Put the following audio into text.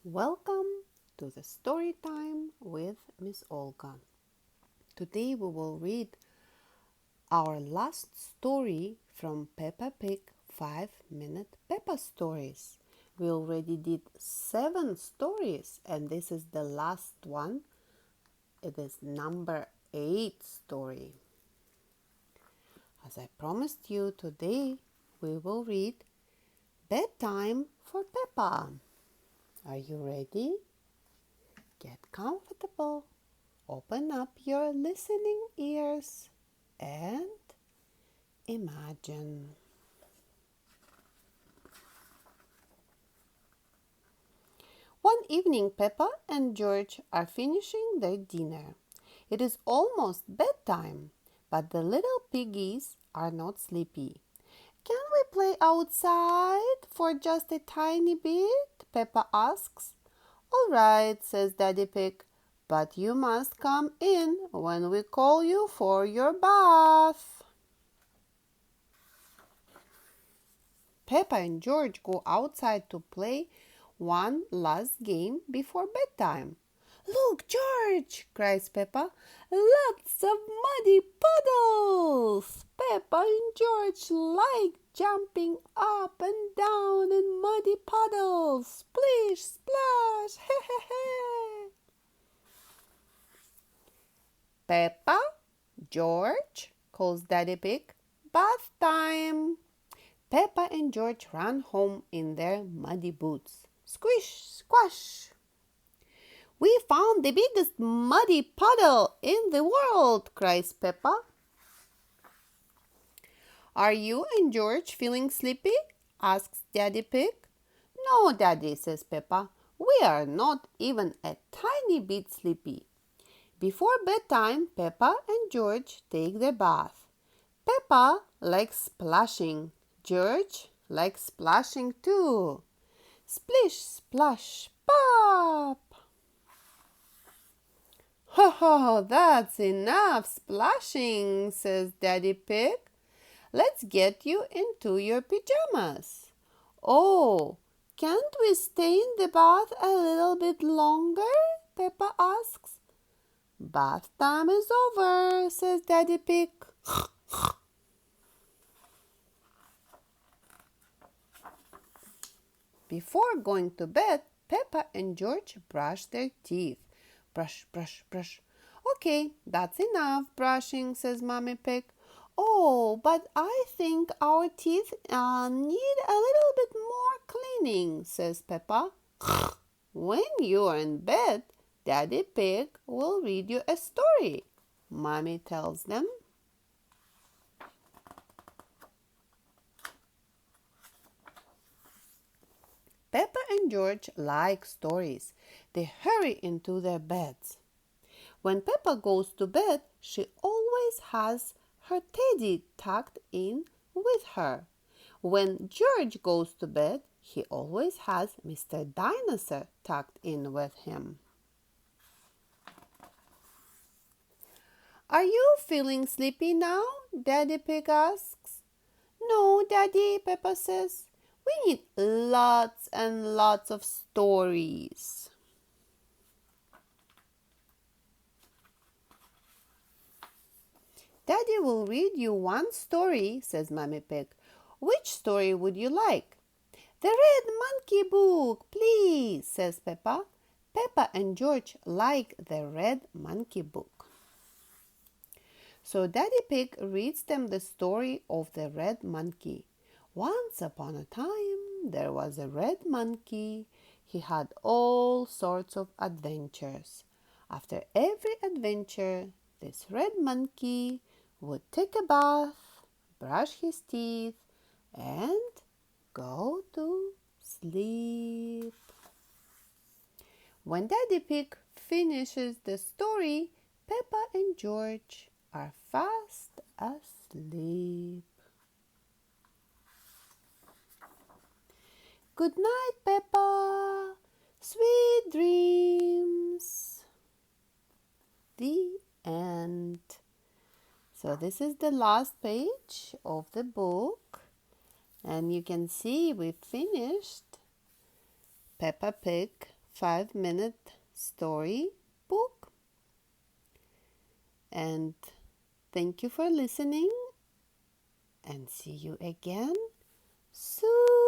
Welcome to the story time with Miss Olga. Today we will read our last story from Peppa Pig 5-Minute Peppa Stories. We already did 7 stories and this is the last one. It is number 8 story. As I promised you, today we will read Bedtime for Peppa. Are you ready? Get comfortable. Open up your listening ears and imagine. One evening, Peppa and George are finishing their dinner. It is almost bedtime, but the little piggies are not sleepy. Can we play outside for just a tiny bit? Peppa asks. All right, says Daddy Pig, but you must come in when we call you for your bath. Peppa and George go outside to play one last game before bedtime. Look, George, cries Peppa, lots of muddy puddles. Peppa and George like jumping up and down in muddy puddles. Splish, splash, he he he. Peppa, George, calls Daddy Pig, bath time. Peppa and George run home in their muddy boots. Squish, squash. We found the biggest muddy puddle in the world, cries Peppa. Are you and George feeling sleepy? Asks Daddy Pig. No, Daddy, says Peppa. We are not even a tiny bit sleepy. Before bedtime, Peppa and George take their bath. Peppa likes splashing. George likes splashing too. Splish, splash, pop! Ho ho, that's enough splashing, says Daddy Pig. Let's get you into your pajamas. Oh, can't we stay in the bath a little bit longer? Peppa asks. Bath time is over, says Daddy Pig. Before going to bed, Peppa and George brush their teeth. Brush, brush, brush. Okay, that's enough brushing, says Mommy Pig. Oh, but I think our teeth need a little bit more cleaning, says Peppa. When you are in bed, Daddy Pig will read you a story, Mommy tells them. Peppa and George like stories. They hurry into their beds. When Peppa goes to bed, she always has her teddy tucked in with her. When George goes to bed, he always has Mr. Dinosaur tucked in with him. Are you feeling sleepy now? Daddy Pig asks. No, Daddy, Peppa says. We need lots and lots of stories. Daddy will read you one story, says Mommy Pig. Which story would you like? The Red Monkey book, please, says Peppa. Peppa and George like the Red Monkey book. So Daddy Pig reads them the story of the Red Monkey. Once upon a time, there was a red monkey. He had all sorts of adventures. After every adventure, this red monkey would take a bath, brush his teeth, and go to sleep. When Daddy Pig finishes the story, Peppa and George are fast asleep. Good night, Peppa. Sweet dreams. The end. So this is the last page of the book. And you can see we finished Peppa Pig 5-minute story book. And thank you for listening, and see you again soon.